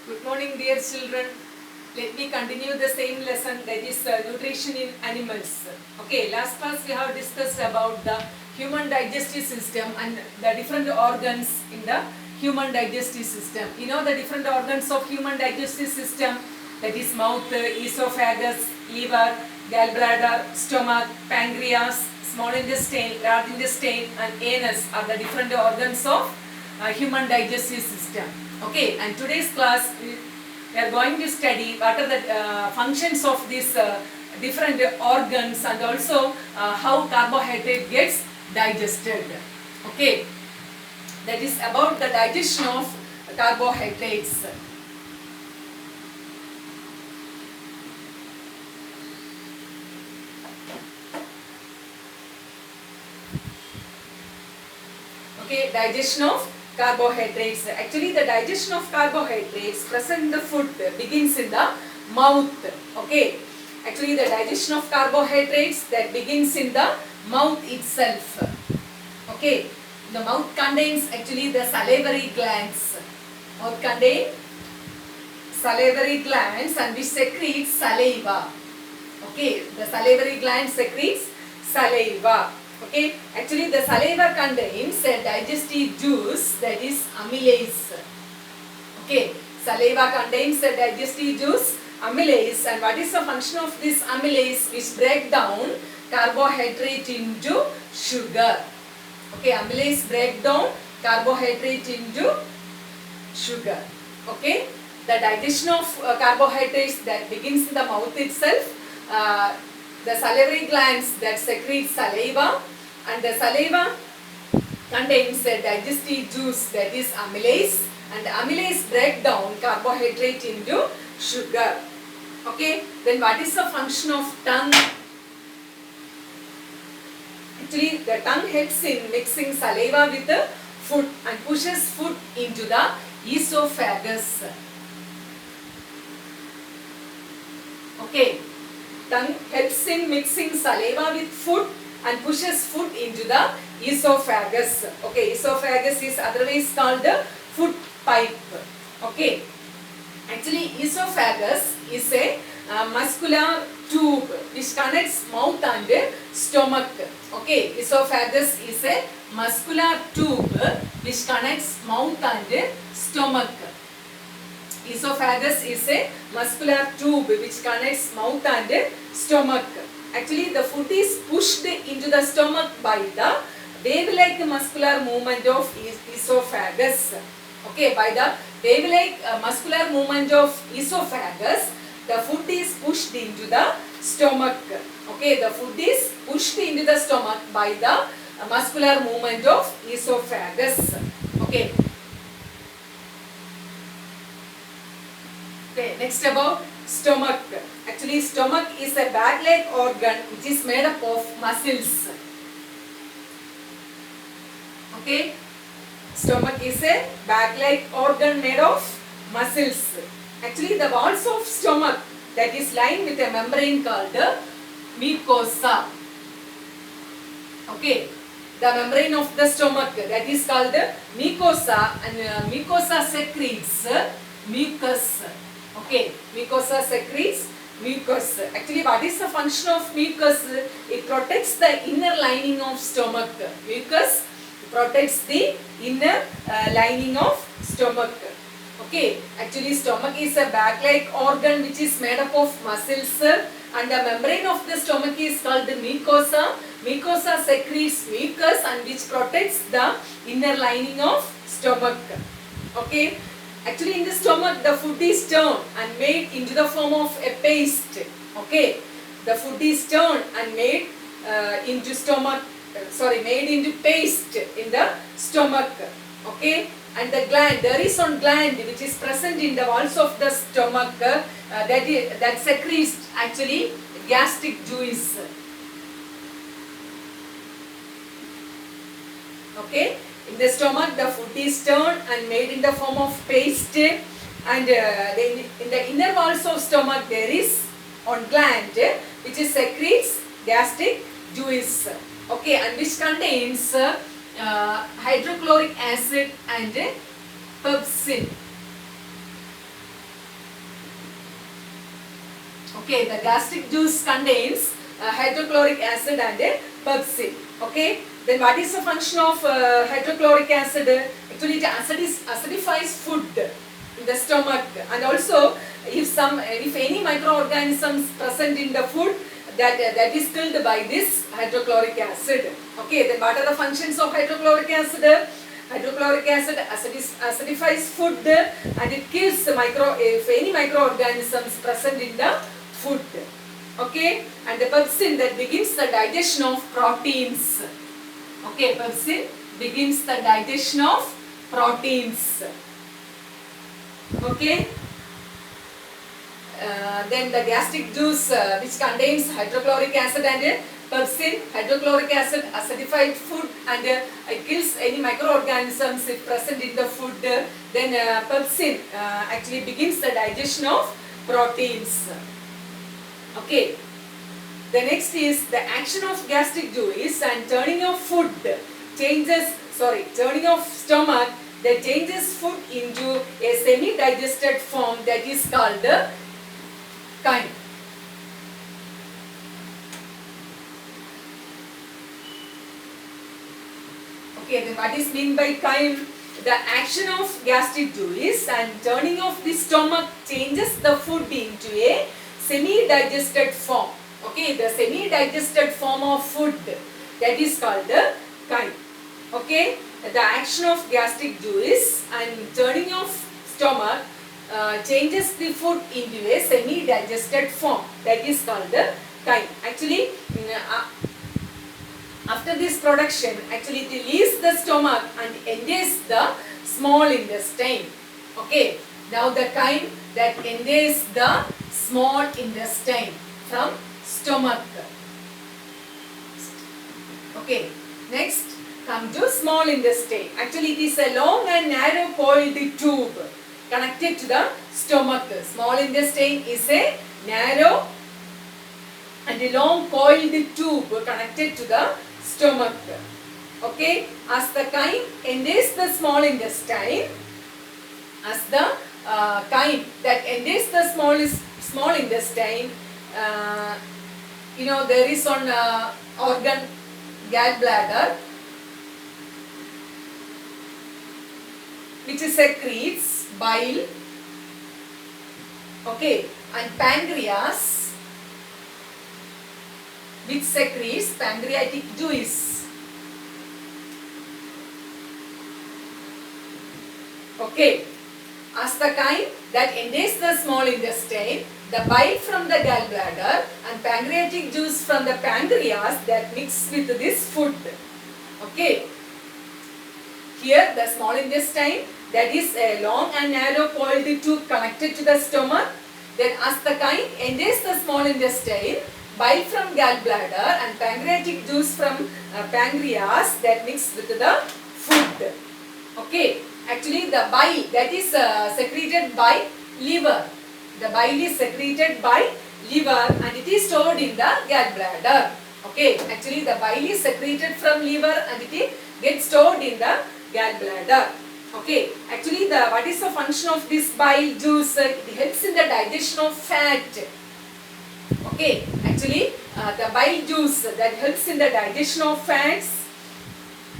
Good morning, dear children. Let me continue the same lesson, that is nutrition in animals. Okay, last class we have discussed about the human digestive system and the different organs in the human digestive system. You know the different organs of human digestive system, that is mouth, esophagus, liver, gallbladder, stomach, pancreas, small intestine, large intestine and anus are the different organs of human digestive system. Okay, and today's class we are going to study what are the functions of these different organs and also how carbohydrate gets digested. Okay, that is about the digestion of carbohydrates. Okay, digestion of carbohydrates. Actually, the digestion of carbohydrates present in the food begins in the mouth. Okay, actually the digestion of carbohydrates that begins in the mouth itself. Okay, the mouth contains actually the salivary glands. Mouth contains salivary glands and which secretes saliva. Okay, the salivary gland secretes saliva. Okay, actually the saliva contains a digestive juice, that is amylase. Okay, saliva contains a digestive juice, amylase, and what is the function of this amylase? Which break down carbohydrate into sugar. Okay, amylase break down carbohydrate into sugar. Okay, the digestion of carbohydrates that begins in the mouth itself. The salivary glands that secrete saliva, and the saliva contains a digestive juice, that is amylase, and the amylase break down carbohydrate into sugar. Okay, then what is the function of tongue? Actually the tongue helps in mixing saliva with the food and pushes food into the esophagus. Okay, tongue helps in mixing saliva with food and pushes food into the esophagus. Okay, esophagus is otherwise called the food pipe. Okay, actually esophagus is a muscular tube which connects mouth and stomach. Okay, esophagus is a muscular tube which connects mouth and stomach. Esophagus is a muscular tube which connects mouth and stomach. Actually the food is pushed into the stomach by the wave-like muscular movement of esophagus. Okay, by the wave-like muscular movement of esophagus, the food is pushed into the stomach. Okay, the food is pushed into the stomach by the muscular movement of esophagus. Okay. Okay, next about stomach. Actually stomach is a bag-like organ which is made up of muscles. Okay, stomach is a bag-like organ made of muscles. Actually the walls of stomach that is lined with a membrane called the mucosa. Okay, the membrane of the stomach that is called the mucosa, and mucosa secretes mucus. Okay, mucosa secretes mucus. Actually what is the function of mucus? It protects the inner lining of stomach. Mucus protects the inner lining of stomach. Okay, actually stomach is a bag-like organ which is made up of muscles, and the membrane of the stomach is called the mucosa. Mucosa secretes mucus and which protects the inner lining of stomach. Okay, actually in the stomach the food is turned and made into the form of a paste. Okay, the food is turned and made into made into paste in the stomach. Okay, and the gland, there is one gland which is present in the walls of the stomach that secretes actually gastric juice. Okay, in the stomach the food is turned and made in the form of paste, and in the inner walls of stomach there is one gland which is secretes gastric juice. Okay, and which contains hydrochloric acid and pepsin. Okay, the gastric juice contains hydrochloric acid and pepsin. Okay, then what is the function of hydrochloric acid? Actually, it acidifies food in the stomach, and also if any microorganisms present in the food, that is killed by this hydrochloric acid. Okay, then what are the functions of hydrochloric acid? Hydrochloric acid acidifies food and it kills if any microorganisms present in the food. Okay, and the pepsin that begins the digestion of proteins. Okay, pepsin begins the digestion of proteins. Okay. Then the gastric juice which contains hydrochloric acid and pepsin. Hydrochloric acid acidified food and it kills any microorganisms if present in the food. Then pepsin actually begins the digestion of proteins. Okay. The next is the action of gastric juice and turning of turning of stomach that changes food into a semi-digested form that is called the chyme. Okay, then what is meant by chyme? The action of gastric juice and turning of the stomach changes the food into a semi-digested form. Okay, the semi-digested form of food that is called the chyme. Okay, the action of gastric juice and turning of stomach changes the food into a semi-digested form that is called the chyme. Actually, after this production, actually it leaves the stomach and enters the small intestine. Okay, now the chyme that enters the small intestine from stomach. Okay, next come to small intestine. Actually it is a long and narrow coiled tube connected to the stomach. Small intestine is a narrow and a long coiled tube connected to the stomach. Okay, as the chyme enters the small intestine, that enters the small intestine, there is one organ, gallbladder, which secretes bile. Okay, and pancreas, which secretes pancreatic juice. Okay, as the chyme that enters the small intestine, the bile from the gallbladder and pancreatic juice from the pancreas that mix with this food. Okay, here the small intestine, that is a long and narrow coiled tube connected to the stomach. Then as the chyme enters the small intestine, bile from gallbladder and pancreatic juice from pancreas that mix with the food. Okay, actually the bile that is secreted by liver. The bile is secreted by liver and it is stored in the gallbladder. Okay, actually the bile is secreted from liver and it gets stored in the gallbladder. Okay, actually what is the function of this bile juice? It helps in the digestion of fat. Okay, actually the bile juice that helps in the digestion of fats.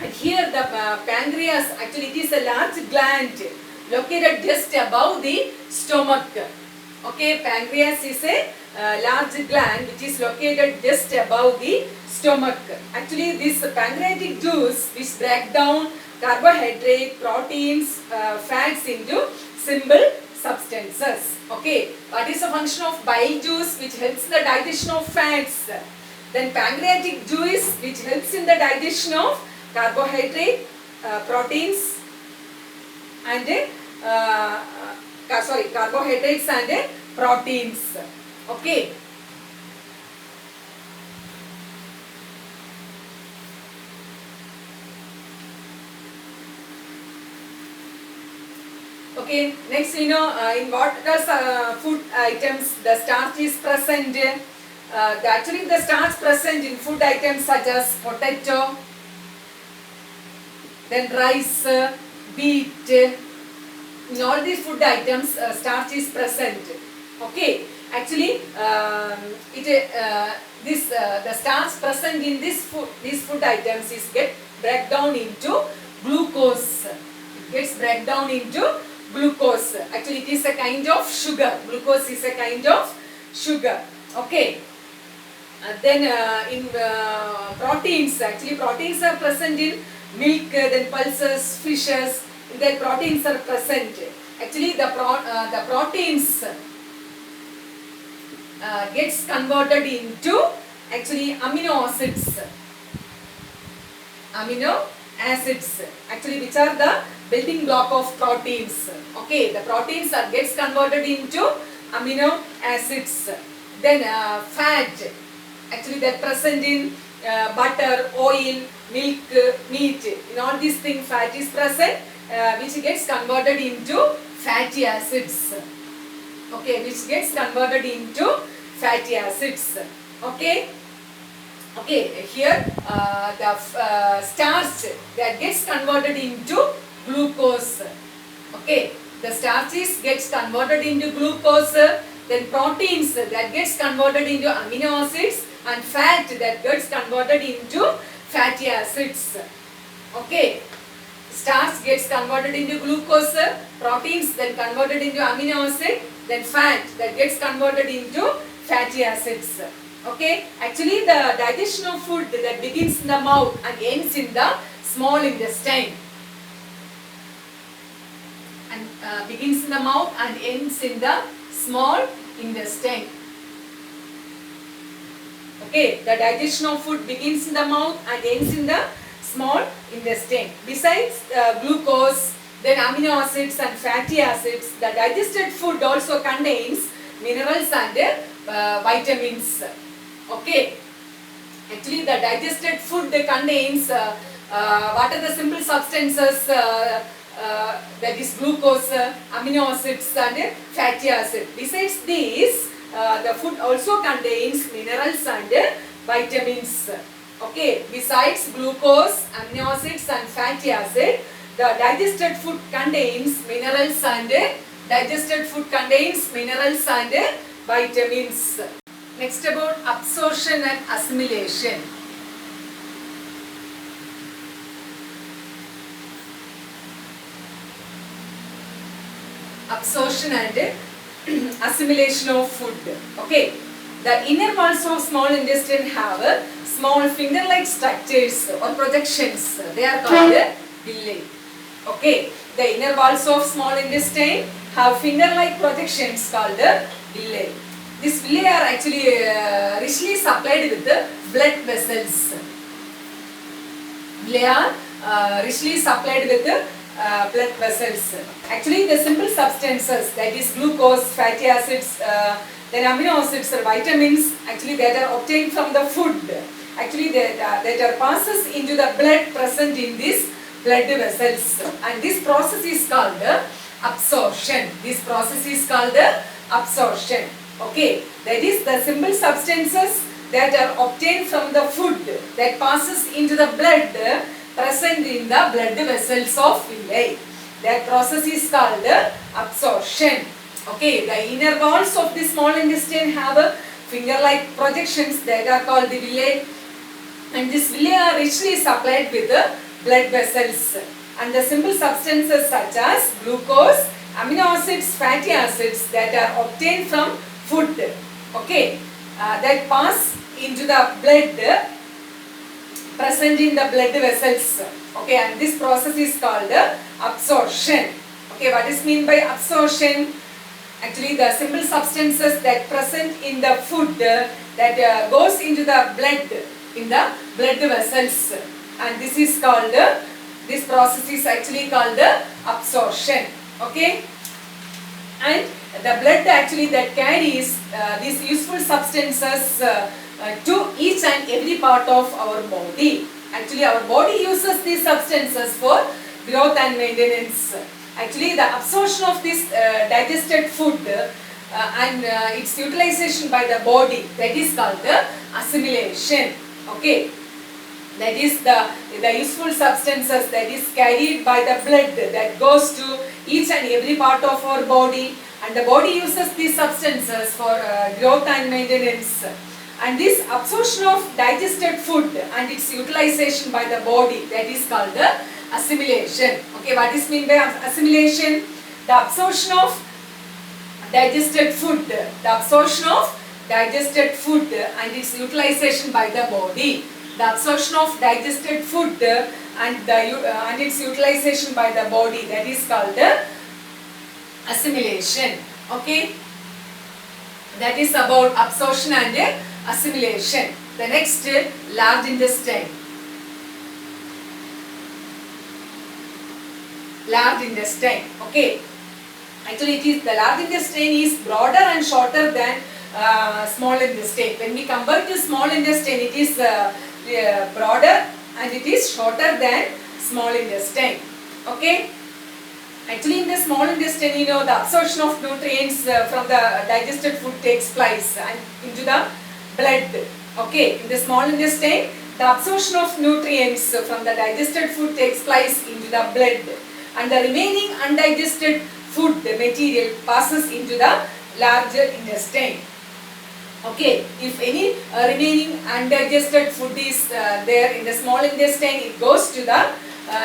And here the pancreas, actually it is a large gland located just above the stomach. Okay, pancreas is a large gland which is located just above the stomach. Actually this pancreatic juice which breaks down carbohydrate, proteins, fats into simple substances. Okay, what is the function of bile juice? Which helps in the digestion of fats. Then pancreatic juice which helps in the digestion of carbohydrate, proteins and carbohydrates and proteins. Okay. Okay, next in what does food items the starch is present. Actually the starch present in food items such as potato, then rice, wheat. In all these food items starch is present. Okay, Actually, the starch present in these food items is get break down into glucose. It gets break down into glucose. Actually, it is a kind of sugar. Glucose is a kind of sugar. Okay. Then in proteins, actually proteins are present in milk, then pulses, fishes. That proteins are present. Actually, the proteins gets converted into actually amino acids. Amino acids, actually, which are the building block of proteins. Okay, the proteins are gets converted into amino acids. Then fat, actually that present in butter, oil, milk, meat. In all these things, fat is present, which gets converted into fatty acids. Okay, which gets converted into fatty acids. Okay. Okay, here the starch that gets converted into glucose. Okay, the starches gets converted into glucose, then proteins that gets converted into amino acids, and fat that gets converted into fatty acids. Okay, starch gets converted into glucose, proteins then converted into amino acid, then fat that gets converted into fatty acids. Okay, actually the digestion of food that begins in the mouth and ends in the small intestine. And begins in the mouth and ends in the small intestine. Okay, the digestion of food begins in the mouth and ends in the small intestine. Besides glucose, then amino acids and fatty acids, the digested food also contains minerals and vitamins. Okay, actually the digested food contains what are the simple substances, that is glucose, amino acids and fatty acid. Besides these, the food also contains minerals and vitamins. Okay, besides glucose, amino acids and fatty acid, the digested food contains minerals and vitamins. Next, about absorption and assimilation. Absorption and assimilation of food. Okay, the inner walls of small intestine have small finger-like structures or projections. They are called villi. Okay, the inner walls of small intestine have finger-like projections called villi. These villi are actually richly supplied with blood vessels. Villi are richly supplied with blood vessels. Actually, the simple substances, that is glucose, fatty acids, then amino acids or vitamins, actually that are obtained from the food. Actually, that are passes into the blood present in these blood vessels, and this process is called absorption. This process is called absorption. Okay, that is the simple substances that are obtained from the food that passes into the blood present in the blood vessels of villi. That process is called absorption. Okay, the inner walls of the small intestine have finger-like projections that are called the villi, and these villi are richly supplied with blood vessels, and the simple substances such as glucose, amino acids, fatty acids that are obtained from food. Okay, that pass into the blood present in the blood vessels. Okay, and this process is called absorption. Okay, what is mean by absorption? Actually, the simple substances that present in the food that goes into the blood, in the blood vessels, and this is called, this process is actually called absorption. Okay, and the blood actually that carries these useful substances to each and every part of our body. Actually, our body uses these substances for growth and maintenance. Actually, the absorption of this digested food and its utilization by the body, that is called the assimilation. Okay, that is the useful substances that is carried by the blood that goes to each and every part of our body, and the body uses these substances for growth and maintenance. And this absorption of digested food and its utilization by the body, that is called the assimilation. Okay, what is meant by assimilation? The absorption of digested food, and its utilization by the body. The absorption of digested food and its utilization by the body, that is called the assimilation. Okay, that is about absorption and assimilation. The next, large intestine. Large intestine. Okay, actually it is, the large intestine is broader and shorter than small intestine. When we compare to small intestine, it is broader and it is shorter than small intestine. Okay, actually in the small intestine, you know, the absorption of nutrients from the digested food takes place and into the blood. Okay, in the small intestine, the absorption of nutrients from the digested food takes place into the blood, and the remaining undigested food material passes into the larger intestine. Okay, if any remaining undigested food is there in the small intestine, it goes to the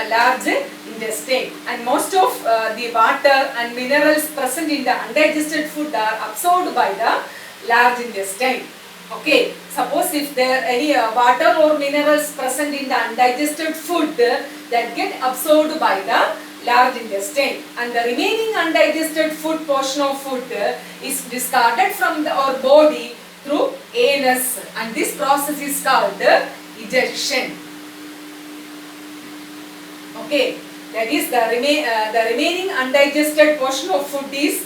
large intestine, and most of the water and minerals present in the undigested food are absorbed by the large intestine. Okay, suppose if there are any water or minerals present in the undigested food that get absorbed by the large intestine, and the remaining undigested food portion of food is discarded from our body through anus, and this process is called ejection. Okay, that is the remaining undigested portion of food is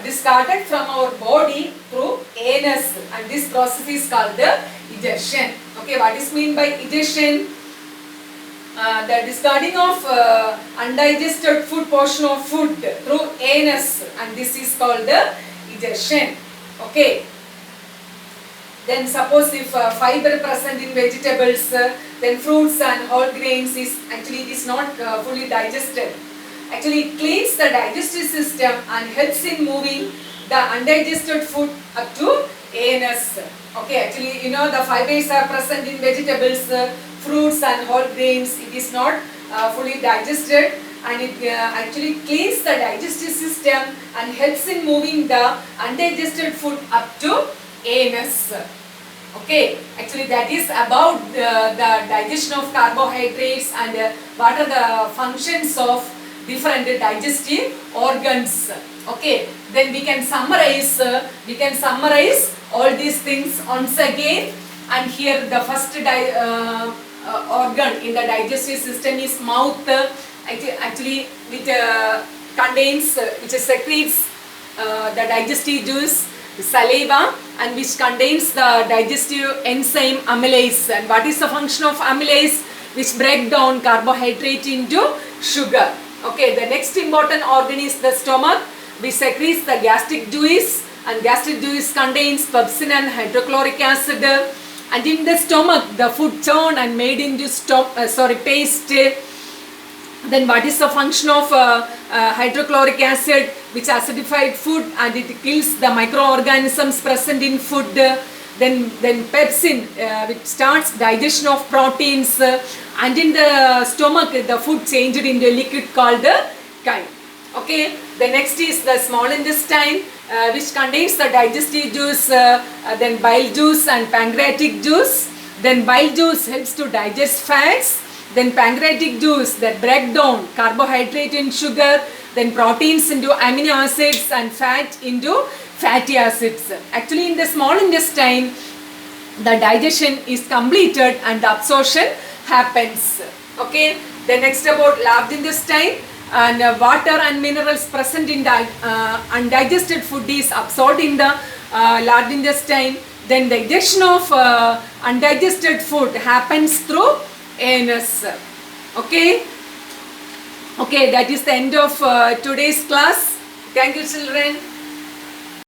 discarded from our body through anus, and this process is called the ejection. Okay, what is meant by ejection? The discarding of undigested food portion of food through anus, and this is called the ejection. Okay, then suppose if fiber present in vegetables, then fruits and whole grains is actually it is not fully digested. Actually it cleans the digestive system and helps in moving the undigested food up to anus. Okay, actually you know the fibers are present in vegetables, fruits and whole grains. It is not fully digested, and it actually cleans the digestive system and helps in moving the undigested food up to anus. Okay, actually that is about the digestion of carbohydrates and what are the functions of different digestive organs. Okay, then we can summarize all these things once again. And here the first organ in the digestive system is mouth. Actually which contains, which secretes the digestive juice, saliva, and which contains the digestive enzyme amylase. And what is the function of amylase? Which break down carbohydrate into sugar. Okay, the next important organ is the stomach, which secretes the gastric juice, and gastric juice contains pepsin and hydrochloric acid. And in the stomach, the food churned and made into paste. Then what is the function of hydrochloric acid, which acidified food and it kills the microorganisms present in food. Then pepsin, which starts digestion of proteins, and in the stomach the food changed into a liquid called the chyme. Okay, the next is the small intestine, which contains the digestive juice, then bile juice and pancreatic juice. Then bile juice helps to digest fats. Then pancreatic juice that break down carbohydrate and sugar, then proteins into amino acids and fat into fatty acids. Actually in the small intestine, the digestion is completed and the absorption happens. Okay, then next about large intestine, and water and minerals present in the undigested food is absorbed in the large intestine. Then the digestion of undigested food happens through anus. Okay, that is the end of today's class. Thank you, children.